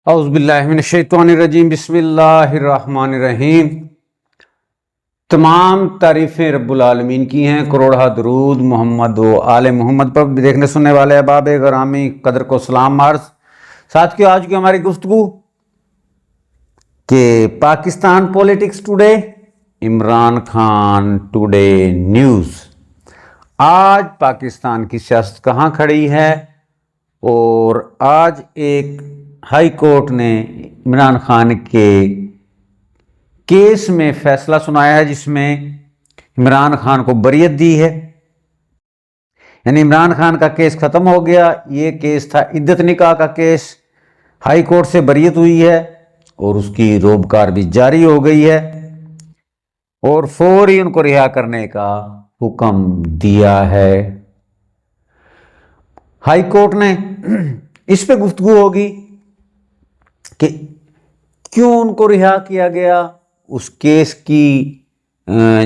اعوذ باللہ من الشیطان الرجیم بسم اللہ الرحمن الرحیم۔ تمام تعریفیں رب العالمین کی ہیں، کروڑہ درود محمد و آل محمد پر۔ دیکھنے سننے والے احباب گرامی قدر کو سلام عرض۔ ساتھیو، آج کی ہماری گفتگو کہ Pakistan politics today, Imran Khan today news. آج پاکستان کی سیاست کہاں کھڑی ہے، اور آج ایک ہائی کورٹ نے عمران خان کے کیس میں فیصلہ سنایا ہے، جس میں عمران خان کو بریت دی ہے۔ یعنی عمران خان کا کیس ختم ہو گیا۔ یہ کیس تھا عدت نکاح کا کیس، ہائی کورٹ سے بریت ہوئی ہے اور اس کی روبکار بھی جاری ہو گئی ہے، اور فوری ان کو رہا کرنے کا حکم دیا ہے ہائی کورٹ نے۔ اس پہ گفتگو ہوگی کہ کیوں ان کو رہا کیا گیا، اس کیس کی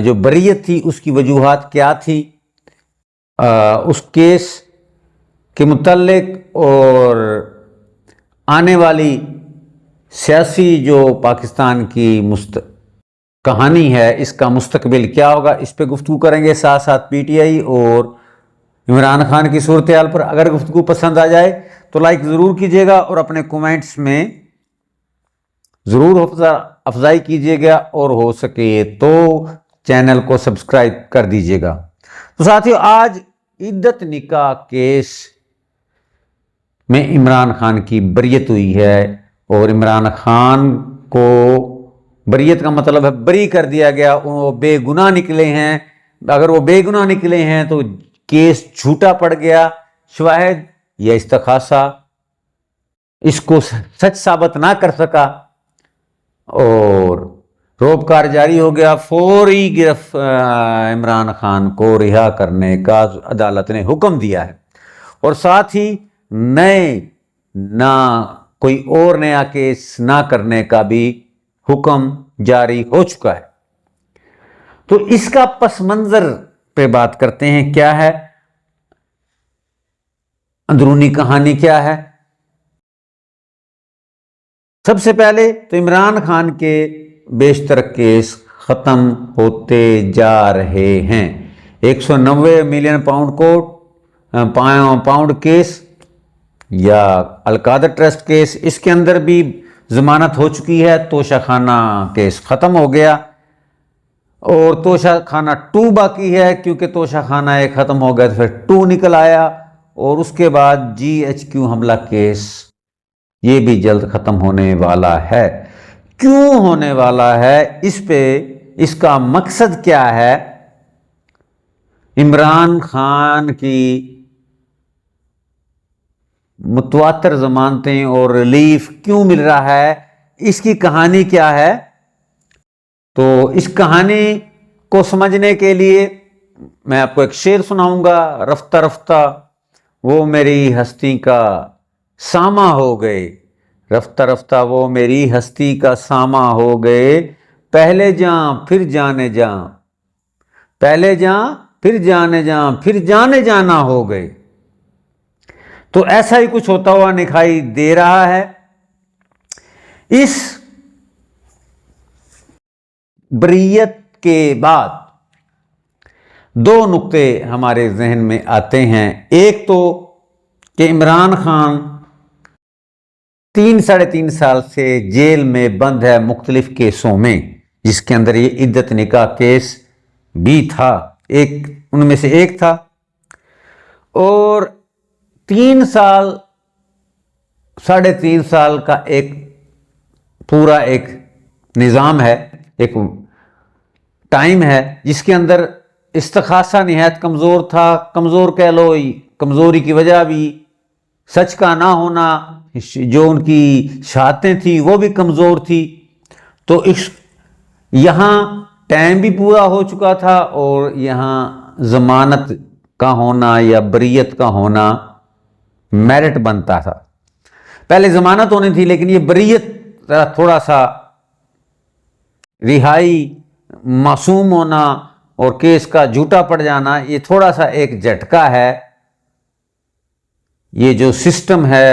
جو بریت تھی اس کی وجوہات کیا تھی، اس کیس کے متعلق اور آنے والی سیاسی جو پاکستان کی کہانی ہے، اس کا مستقبل کیا ہوگا، اس پہ گفتگو کریں گے۔ ساتھ ساتھ پی ٹی آئی اور عمران خان کی صورتحال پر اگر گفتگو پسند آ جائے تو لائک ضرور کیجیے گا، اور اپنے کومنٹس میں ضرور افزائی کیجیے گا، اور ہو سکے تو چینل کو سبسکرائب کر دیجیے گا۔ تو ساتھیو، آج عدت نکاح کیس میں عمران خان کی بریت ہوئی ہے، اور عمران خان کو بریت کا مطلب ہے بری کر دیا گیا، وہ بے گناہ نکلے ہیں۔ اگر وہ بے گناہ نکلے ہیں تو کیس جھوٹا پڑ گیا، شواہد یا استغاثہ اس کو سچ ثابت نہ کر سکا، اور روبکار جاری ہو گیا۔ فوری عمران خان کو رہا کرنے کا عدالت نے حکم دیا ہے، اور ساتھ ہی کوئی اور نیا کیس نہ کرنے کا بھی حکم جاری ہو چکا ہے۔ تو اس کا پس منظر پہ بات کرتے ہیں، کیا ہے اندرونی کہانی، کیا ہے۔ سب سے پہلے تو عمران خان کے بیشتر کیس ختم ہوتے جا رہے ہیں۔ 190 ملین پاؤنڈ کیس یا القادر ٹرسٹ کیس، اس کے اندر بھی ضمانت ہو چکی ہے۔ توشہ خانہ کیس ختم ہو گیا، اور توشہ خانہ 2 باقی ہے، کیونکہ توشہ خانہ 1 ختم ہو گیا تو پھر 2 نکل آیا، اور اس کے بعد GHQ حملہ کیس یہ بھی جلد ختم ہونے والا ہے۔ کیوں ہونے والا ہے، اس کا مقصد کیا ہے، عمران خان کی متواتر ضمانتیں اور ریلیف کیوں مل رہا ہے، اس کی کہانی کیا ہے۔ تو اس کہانی کو سمجھنے کے لیے میں آپ کو ایک شعر سناؤں گا۔ رفتہ رفتہ وہ میری ہستی کا ساماں ہو گئے، رفتہ رفتہ وہ میری ہستی کا ساماں ہو گئے، پہلے جاں پھر جانے جاں، پہلے جاں پھر جانے جاں، پھر جانے جانا ہو گئے۔ تو ایسا ہی کچھ ہوتا ہوا دکھائی دے رہا ہے۔ اس بریت کے بعد 2 نقطے ہمارے ذہن میں آتے ہیں۔ ایک تو کہ عمران خان 3-3.5 سال سے جیل میں بند ہے مختلف کیسوں میں، جس کے اندر یہ عدت نکاح کیس بھی تھا، ان میں سے ایک تھا، اور 3 سال 3.5 سال کا ایک پورا ایک نظام ہے، ایک ٹائم ہے، جس کے اندر استغاثہ نہایت کمزور تھا۔ کمزور کہہ لو، کمزوری کی وجہ بھی سچ کا نہ ہونا، جو ان کی شہادتیں تھیں وہ بھی کمزور تھی۔ تو یہاں ٹائم بھی پورا ہو چکا تھا، اور یہاں ضمانت کا ہونا یا بریت کا ہونا میرٹ بنتا تھا۔ پہلے ضمانت ہونی تھی، لیکن یہ بریت تھوڑا سا رہائی، معصوم ہونا اور کیس کا جھوٹا پڑ جانا، یہ تھوڑا سا ایک جھٹکا ہے۔ یہ جو سسٹم ہے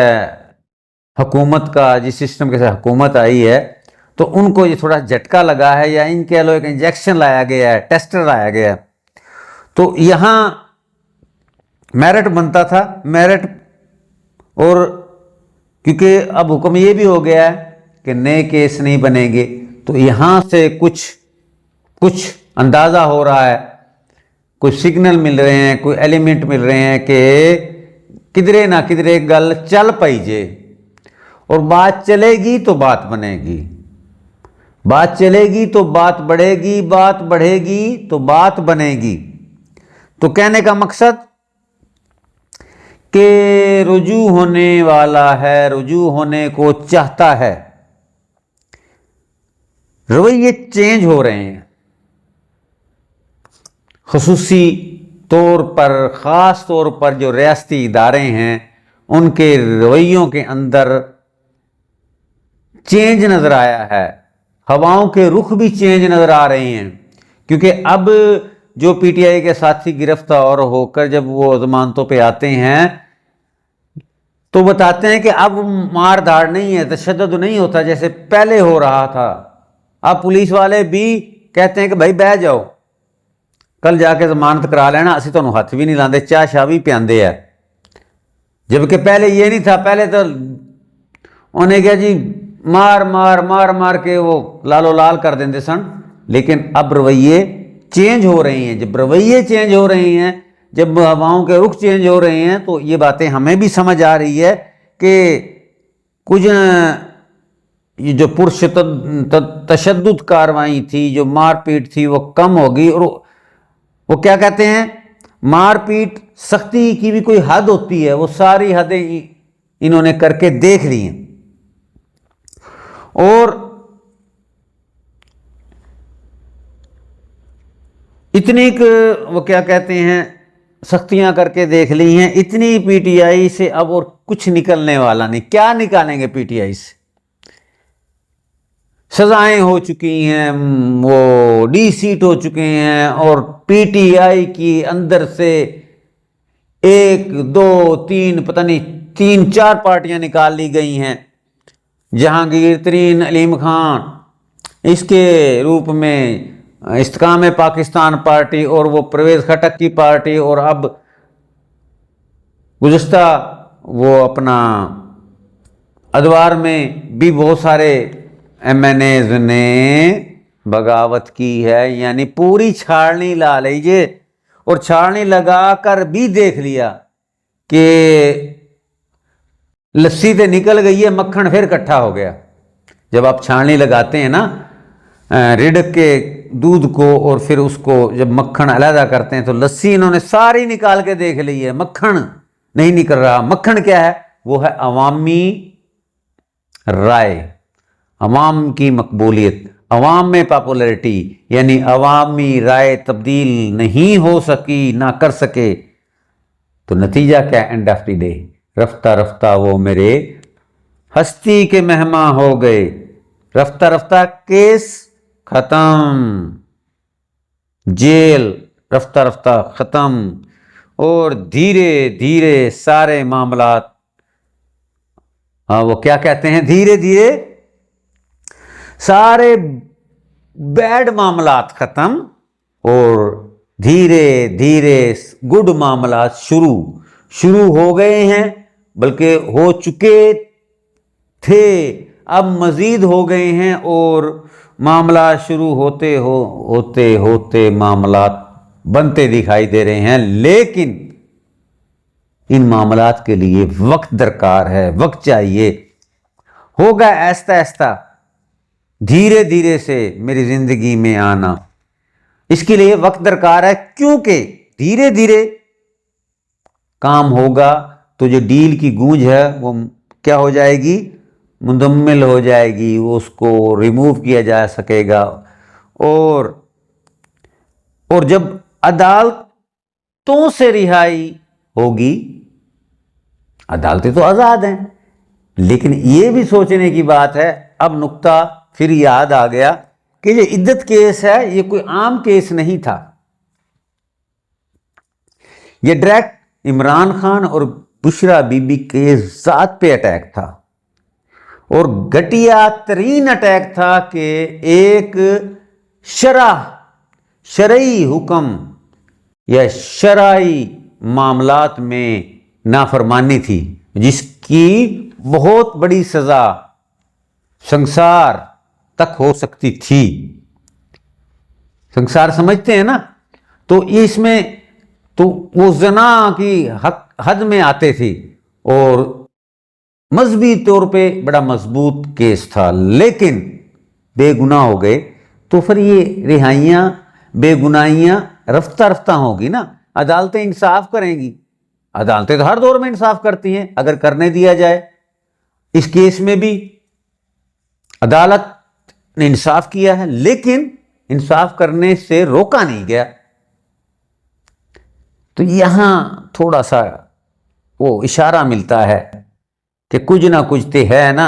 حکومت کا جس سسٹم کے ساتھ حکومت آئی ہے تو ان کو یہ تھوڑا جھٹکا لگا ہے، یا ان کہہ لو ایک انجیکشن لایا گیا ہے، ٹیسٹر لایا گیا ہے. تو یہاں میرٹ بنتا تھا، میرٹ، اور کیونکہ اب حکم یہ بھی ہو گیا ہے کہ نئے کیس نہیں بنیں گے، تو یہاں سے کچھ اندازہ ہو رہا ہے، کوئی سگنل مل رہے ہیں، کوئی ایلیمنٹ مل رہے ہیں کہ کدرے نہ کدرے گل چل پائی جے، اور بات چلے گی تو بات بنے گی، بات چلے گی تو بات بڑھے گی، بات بڑھے گی تو بات بنے گی. تو کہنے کا مقصد کہ رجوع ہونے والا ہے، رجوع ہونے کو چاہتا ہے، رویے چینج ہو رہے ہیں. خصوصی طور پر، خاص طور پر جو ریاستی ادارے ہیں ان کے رویوں کے اندر چینج نظر آیا ہے، ہواؤں کے رخ بھی چینج نظر آ رہے ہیں. کیونکہ اب جو پی ٹی آئی کے ساتھی گرفتار ہو کر جب وہ ضمانتوں پہ آتے ہیں تو بتاتے ہیں کہ اب مار دھاڑ نہیں ہے، تشدد نہیں ہوتا جیسے پہلے ہو رہا تھا. اب پولیس والے بھی کہتے ہیں کہ بھائی بہ جاؤ، کل جا کے ضمانت کرا لینا، اسی تو ہاتھ بھی نہیں لاندے، چاہ شاہ بھی پیاندے ہیں. جبکہ پہلے یہ نہیں تھا، پہلے تو انہیں کیا جی مار مار مار مار کے وہ لالو لال کر دیندے سن. لیکن اب رویے چینج ہو رہے ہیں. جب رویے چینج ہو رہے ہیں، جب ہواؤں کے رخ چینج ہو رہے ہیں، تو یہ باتیں ہمیں بھی سمجھ آ رہی ہے کہ کچھ یہ جو تشدد کاروائی تھی، جو مار پیٹ تھی، وہ کم ہوگی. اور وہ کیا کہتے ہیں، مار پیٹ سختی کی بھی کوئی حد ہوتی ہے، وہ ساری حدیں انہوں نے کر کے دیکھ لی ہیں. اور اتنی وہ کیا کہتے ہیں سختیاں کر کے دیکھ لی ہیں، اتنی پی ٹی آئی سے اب اور کچھ نکلنے والا نہیں. کیا نکالیں گے پی ٹی آئی سے؟ سزائیں ہو چکی ہیں، وہ ڈی سیٹ ہو چکے ہیں، اور پی ٹی آئی کی اندر سے 1 2 3 پتہ نہیں 3 4 پارٹیاں نکال لی گئی ہیں. جہانگیر ترین علیم خان اس کے روپ میں، استحکام پاکستان پارٹی، اور وہ پرویز خٹک کی پارٹی، اور اب گزشتہ وہ اپنا ادوار میں بھی بہت سارے ایم این ایز نے بغاوت کی ہے. یعنی پوری چھاڑنی لا لیجیے، اور چھاڑنی لگا کر بھی دیکھ لیا کہ لسی تے نکل گئی ہے، مکھن پھر اکٹھا ہو گیا. جب آپ چھاڑنی لگاتے ہیں نا ریڑھ کے دودھ کو، اور پھر اس کو جب مکھن علیحدہ کرتے ہیں، تو لسی انہوں نے ساری نکال کے دیکھ لی ہے، مکھن نہیں نکل رہا. مکھن کیا ہے؟ وہ ہے عوامی رائے، عوام کی مقبولیت، عوام میں پاپولیرٹی. یعنی عوامی رائے تبدیل نہیں ہو سکی، نہ کر سکے، تو نتیجہ کیا؟ اینڈ آف دی ڈے رفتہ رفتہ وہ میرے ہستی کے مہماں ہو گئے، رفتہ رفتہ کیس ختم، جیل رفتہ رفتہ ختم، اور دھیرے دھیرے سارے معاملات، وہ کیا کہتے ہیں، دھیرے دھیرے سارے بیڈ معاملات ختم، اور دھیرے دھیرے گڈ معاملات شروع ہو گئے ہیں، بلکہ ہو چکے تھے، اب مزید ہو گئے ہیں. اور معاملات شروع ہوتے معاملات بنتے دکھائی دے رہے ہیں. لیکن ان معاملات کے لیے وقت درکار ہے، وقت چاہیے. ہوگا آہستہ آہستہ، دھیرے دھیرے سے میری زندگی میں آنا، اس کے لیے وقت درکار ہے. کیونکہ دھیرے دھیرے کام ہوگا تو جو ڈیل کی گونج ہے وہ کیا ہو جائے گی؟ مندمل ہو جائے گی، اس کو ریموو کیا جا سکے گا. اور جب عدالتوں سے رہائی ہوگی، عدالتیں تو آزاد ہیں، لیکن یہ بھی سوچنے کی بات ہے، اب نقطہ پھر یاد آ گیا کہ یہ عدت کیس ہے، یہ کوئی عام کیس نہیں تھا. یہ ڈائریکٹ عمران خان اور بشرا بی بی کے ذات پہ اٹیک تھا. اور گھٹیا ترین اٹیک تھا کہ ایک شرعی حکم یا شرعی معاملات میں نافرمانی تھی، جس کی بہت بڑی سزا سنسار تک ہو سکتی تھی۔ سنسار سمجھتے ہیں نا؟ تو اس میں تو وہ زنا کی حد میں آتے تھے اور مذہبی طور پہ بڑا مضبوط کیس تھا، لیکن بے گناہ ہو گئے تو پھر یہ رہائیاں، بے گناہیاں رفتہ رفتہ ہوگی نا، عدالتیں انصاف کریں گی۔ عدالتیں تو ہر دور میں انصاف کرتی ہیں اگر کرنے دیا جائے۔ اس کیس میں بھی عدالت نے انصاف کیا ہے، لیکن انصاف کرنے سے روکا نہیں گیا۔ تو یہاں تھوڑا سا وہ اشارہ ملتا ہے کہ کچھ نہ کچھ تے ہے نا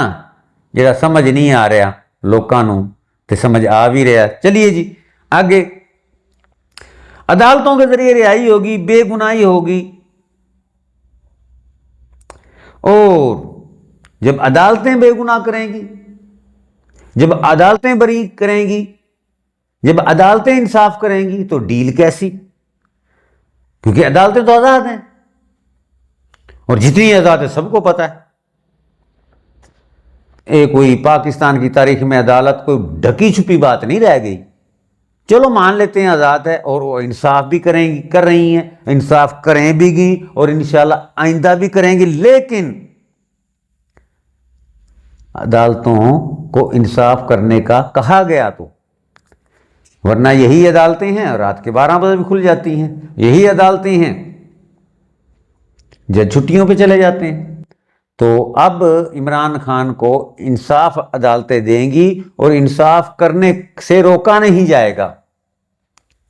جڑا سمجھ نہیں آ رہا لوکاں نوں، تے سمجھ آ بھی رہا۔ چلیے جی آگے، عدالتوں کے ذریعے رہائی ہوگی، بے گناہی ہوگی، اور جب عدالتیں بے گناہ کریں گی، جب عدالتیں بری کریں گی، جب عدالتیں انصاف کریں گی تو ڈیل کیسی؟ کیونکہ عدالتیں تو آزاد ہیں، اور جتنی آزاد ہے سب کو پتہ ہے۔ کوئی پاکستان کی تاریخ میں عدالت کوئی ڈھکی چھپی بات نہیں رہ گئی۔ چلو مان لیتے ہیں آزاد ہے، اور وہ انصاف بھی کر رہی ہیں، انصاف کریں بھی گی اور انشاءاللہ آئندہ بھی کریں گی، لیکن عدالتوں کو انصاف کرنے کا کہا گیا تو، ورنہ یہی عدالتیں ہیں رات کے 12 بجے بھی کھل جاتی ہیں، یہی عدالتیں ہیں جب چھٹیوں پہ چلے جاتے ہیں۔ تو اب عمران خان کو انصاف عدالتیں دیں گی اور انصاف کرنے سے روکا نہیں جائے گا۔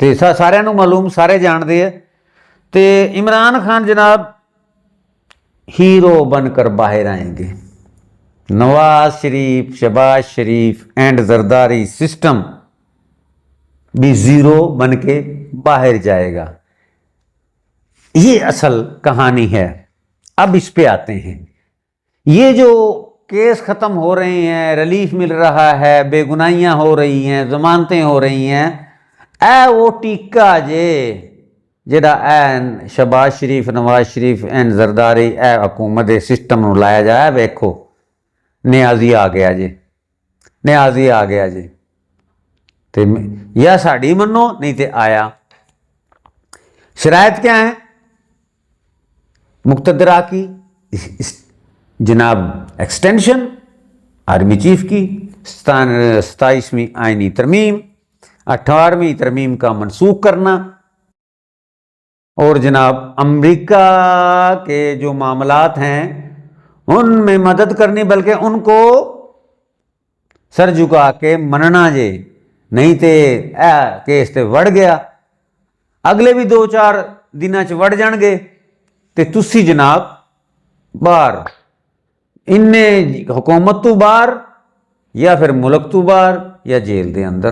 تو سارے نو معلوم، سارے جان دے تے عمران خان جناب ہیرو بن کر باہر آئیں گے۔ نواز شریف، شہباز شریف اینڈ زرداری سسٹم بھی زیرو بن کے باہر جائے گا۔ یہ اصل کہانی ہے۔ اب اس پہ آتے ہیں، یہ جو کیس ختم ہو رہے ہیں، ریلیف مل رہا ہے، بے گناہیاں ہو رہی ہیں، ضمانتیں ہو رہی ہیں، وہ ٹیکا جڑا شہباز شریف، نواز شریف اینڈ زرداری حکومت سسٹم نو لایا جایا، ویکھو نیازی آ گیا جی، نیازی آ گیا جی، یا ساڑی منو نہیں تے آیا۔ شرائط کیا ہیں مقتدرہ کی؟ جناب ایکسٹینشن آرمی چیف کی، 27ویں آئینی ترمیم، 18ویں ترمیم کا منسوخ کرنا، اور جناب امریکہ کے جو معاملات ہیں ان میں مدد کرنی، بلکہ ان کو سر جھکا کے مننا جے، نہیں تے کیس تے وڑ گیا، اگلے بھی 2-4 دنوں چ وڑ جان گے تے تسی جناب باہر، انہیں حکومت تو باہر یا پھر ملک تو باہر یا جیل دے اندر۔